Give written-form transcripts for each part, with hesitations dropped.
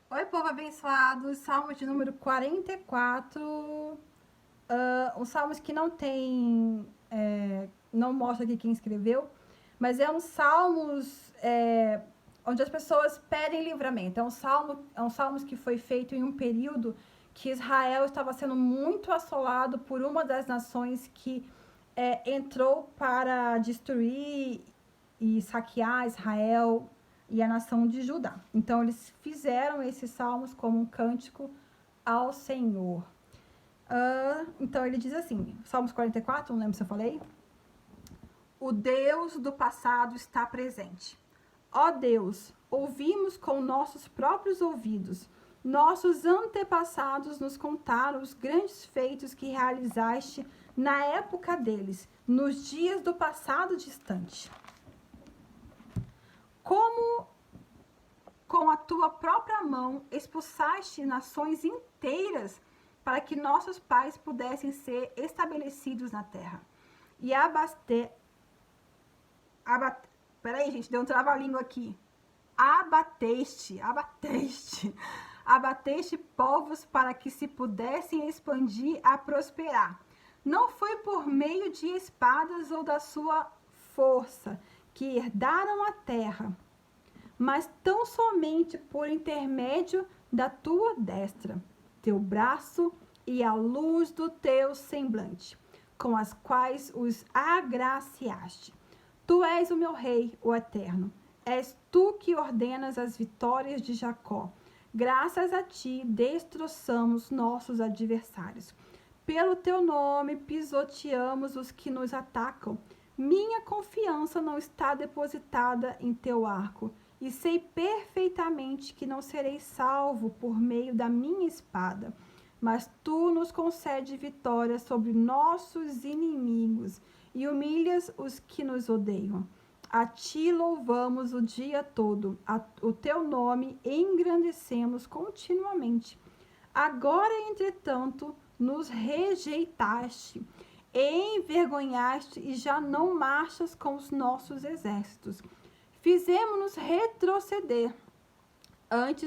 Oi, povo abençoado, Salmo de número 44, um Salmos que não tem, não mostra aqui quem escreveu, mas é um Salmos onde as pessoas pedem livramento. É um Salmos que foi feito em um período que Israel estava sendo muito assolado por uma das nações que entrou para destruir e saquear Israel e a nação de Judá. Então, eles fizeram esses salmos como um cântico ao Senhor. Então, ele diz assim, Salmos 44, não lembro se eu falei. O Deus do passado está presente. Ó Deus, ouvimos com nossos próprios ouvidos. Nossos antepassados nos contaram os grandes feitos que realizaste na época deles, nos dias do passado distante. Como com a tua própria mão expulsaste nações inteiras para que nossos pais pudessem ser estabelecidos na terra. E peraí, gente, deu um trava-língua aqui. Abateste povos para que se pudessem expandir a prosperar. Não foi por meio de espadas ou da sua força que herdaram a terra, mas tão somente por intermédio da tua destra, teu braço e a luz do teu semblante, com as quais os agraciaste. Tu és o meu rei, o eterno. És tu que ordenas as vitórias de Jacó. Graças a ti destroçamos nossos adversários. Pelo teu nome pisoteamos os que nos atacam. Minha confiança não está depositada em teu arco, e sei perfeitamente que não serei salvo por meio da minha espada. Mas tu nos concede vitória sobre nossos inimigos e humilhas os que nos odeiam. A ti louvamos o dia todo, o teu nome engrandecemos continuamente. Agora, entretanto, nos rejeitaste, envergonhaste e já não marchas com os nossos exércitos. Fizemos-nos retroceder ante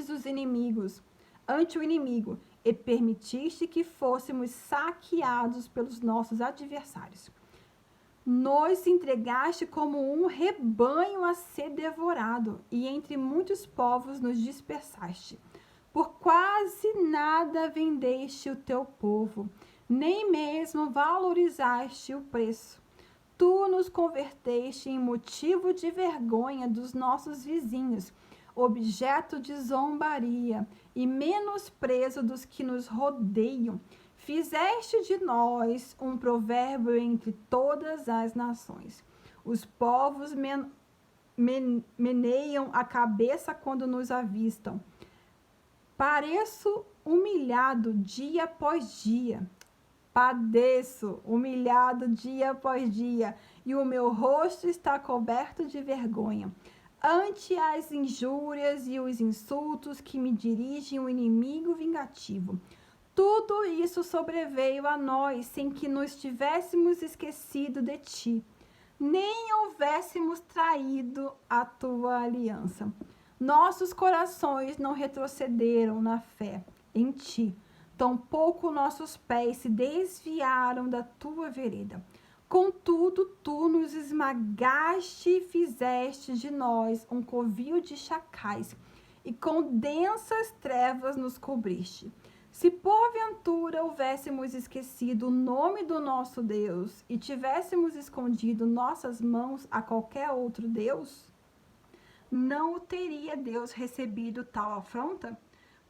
o inimigo, e permitiste que fôssemos saqueados pelos nossos adversários. Nos entregaste como um rebanho a ser devorado, e entre muitos povos nos dispersaste. Por quase nada vendeste o teu povo, nem mesmo valorizaste o preço. Tu nos converteste em motivo de vergonha dos nossos vizinhos, objeto de zombaria e menosprezo dos que nos rodeiam. Fizeste de nós um provérbio entre todas as nações. Os povos meneiam a cabeça quando nos avistam. Pareço humilhado dia após dia. Padeço, humilhado dia após dia, e o meu rosto está coberto de vergonha. Ante as injúrias e os insultos que me dirigem o inimigo vingativo. Tudo isso sobreveio a nós sem que nos tivéssemos esquecido de ti, nem houvéssemos traído a tua aliança. Nossos corações não retrocederam na fé em ti, tampouco nossos pés se desviaram da tua vereda. Contudo, tu nos esmagaste e fizeste de nós um covil de chacais, e com densas trevas nos cobriste. Se porventura houvéssemos esquecido o nome do nosso Deus e tivéssemos escondido nossas mãos a qualquer outro Deus, não o teria Deus recebido tal afronta?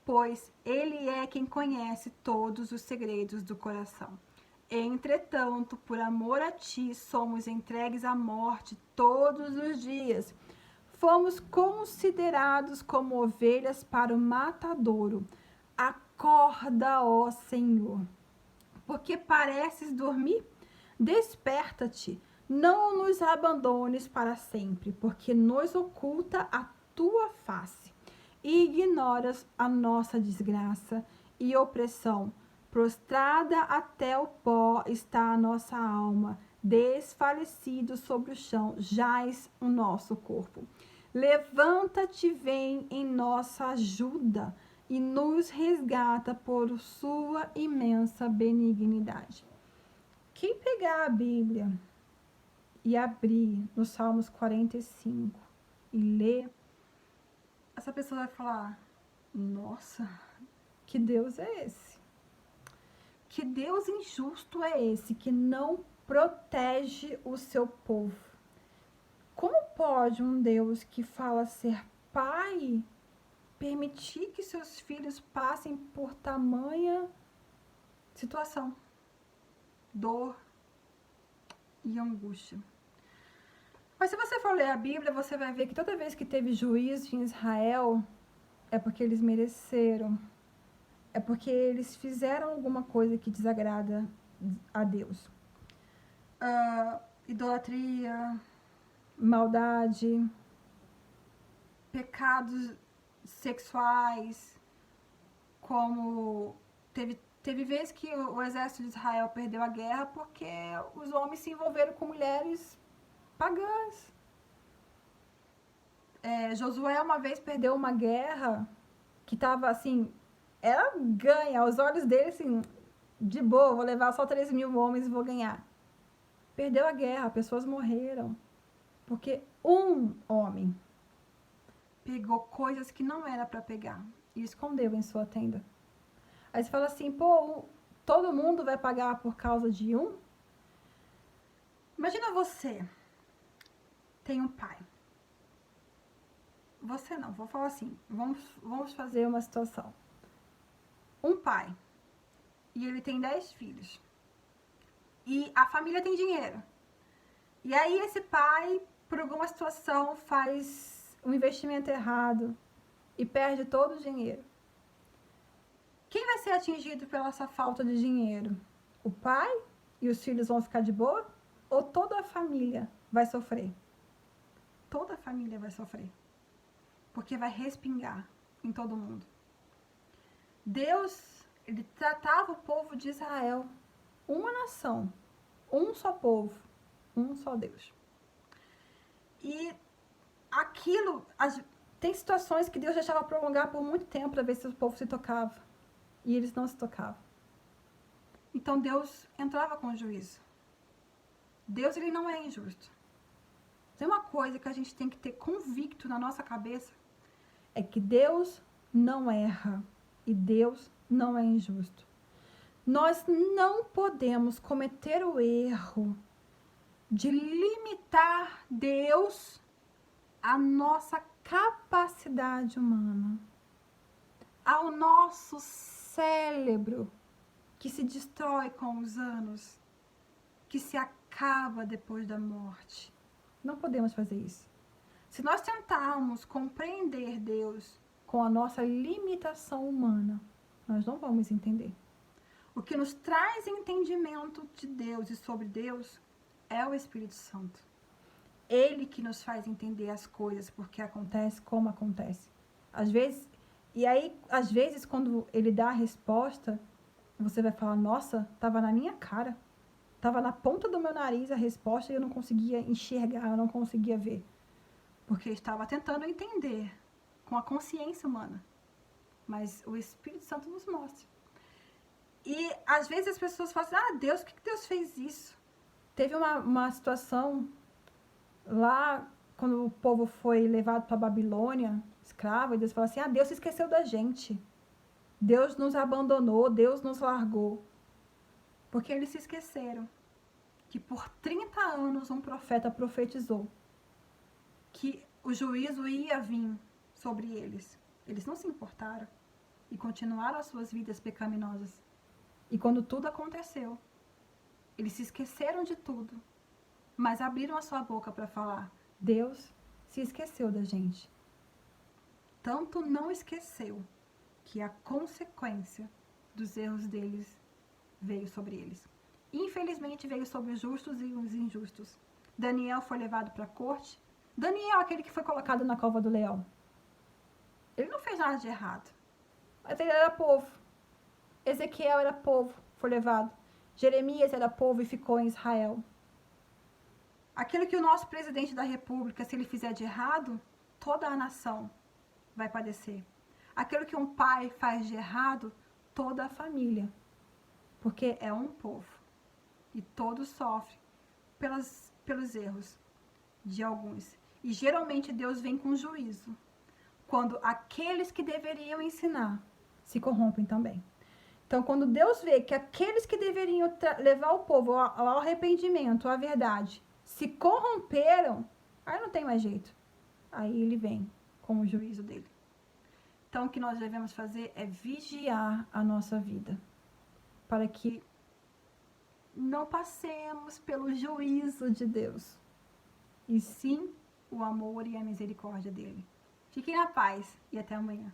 Pois ele é quem conhece todos os segredos do coração. Entretanto, por amor a ti, somos entregues à morte todos os dias. Fomos considerados como ovelhas para o matadouro. Acorda, ó Senhor, porque pareces dormir? Desperta-te, não nos abandones para sempre, porque nos oculta a tua face e ignoras a nossa desgraça e opressão. Prostrada até o pó está a nossa alma, desfalecido sobre o chão jaz o nosso corpo. Levanta-te, vem em nossa ajuda, e nos resgata por sua imensa benignidade. Quem pegar a Bíblia e abrir no Salmos 45 e ler, essa pessoa vai falar: nossa, que Deus é esse? Que Deus injusto é esse que não protege o seu povo? Como pode um Deus que fala ser pai permitir que seus filhos passem por tamanha situação, dor e angústia? Mas se você for ler a Bíblia, você vai ver que toda vez que teve juízo em Israel, é porque eles mereceram. É porque eles fizeram alguma coisa que desagrada a Deus. Idolatria, maldade, pecados sexuais, como teve vezes que o exército de Israel perdeu a guerra porque os homens se envolveram com mulheres pagãs. Josué uma vez perdeu uma guerra que estava assim, ela ganha, aos olhos dele assim, de boa, vou levar só 3.000 homens e vou ganhar. Perdeu a guerra, pessoas morreram. Porque um homem pegou coisas que não era para pegar e escondeu em sua tenda. Aí você fala assim, pô, todo mundo vai pagar por causa de um? Imagina você tem um pai. Você não, vou falar assim, vamos fazer uma situação. Um pai, e ele tem 10 filhos. E a família tem dinheiro. E aí esse pai, por alguma situação, faz um investimento errado e perde todo o dinheiro. Quem vai ser atingido pela essa falta de dinheiro? O pai e os filhos vão ficar de boa? Ou toda a família vai sofrer? Toda a família vai sofrer. Porque vai respingar em todo mundo. Deus, ele tratava o povo de Israel, uma nação, um só povo, um só Deus. E aquilo, tem situações que Deus deixava prolongar por muito tempo para ver se o povo se tocava. E eles não se tocavam. Então Deus entrava com juízo. Deus, ele não é injusto. Tem uma coisa que a gente tem que ter convicto na nossa cabeça, é que Deus não erra e Deus não é injusto. Nós não podemos cometer o erro de limitar Deus à nossa capacidade humana, ao nosso cérebro, que se destrói com os anos, que se acaba depois da morte. Não podemos fazer isso. Se nós tentarmos compreender Deus com a nossa limitação humana, nós não vamos entender. O que nos traz entendimento de Deus e sobre Deus é o Espírito Santo. Ele que nos faz entender as coisas, porque acontece como acontece. Às vezes, quando ele dá a resposta, você vai falar, nossa, estava na minha cara. Estava na ponta do meu nariz a resposta e eu não conseguia enxergar, eu não conseguia ver. Porque eu estava tentando entender com a consciência humana. Mas o Espírito Santo nos mostra. E às vezes as pessoas falam assim, Deus, por que Deus fez isso? Teve uma situação lá, quando o povo foi levado para a Babilônia, escravo, e Deus falou assim, Deus se esqueceu da gente. Deus nos abandonou, Deus nos largou. Porque eles se esqueceram que por 30 anos um profeta profetizou que o juízo ia vir sobre eles. Eles não se importaram e continuaram as suas vidas pecaminosas. E quando tudo aconteceu, eles se esqueceram de tudo, mas abriram a sua boca para falar, Deus se esqueceu da gente. Tanto não esqueceu que a consequência dos erros deles veio sobre eles. Infelizmente veio sobre os justos e os injustos. Daniel foi levado para a corte. Daniel, aquele que foi colocado na cova do leão. Ele não fez nada de errado. Mas ele era povo. Ezequiel era povo, foi levado. Jeremias era povo e ficou em Israel. Aquilo que o nosso presidente da república, se ele fizer de errado, toda a nação vai padecer. aquilo que um pai faz de errado, toda a família. Porque é um povo. E todos sofrem pelos erros de alguns. E geralmente Deus vem com juízo. Quando aqueles que deveriam ensinar se corrompem também. Então, quando Deus vê que aqueles que deveriam levar o povo ao arrependimento, à verdade, se corromperam, aí não tem mais jeito. Aí ele vem com o juízo dele. Então, o que nós devemos fazer é vigiar a nossa vida, para que não passemos pelo juízo de Deus, e sim o amor e a misericórdia dele. Fiquem na paz e até amanhã.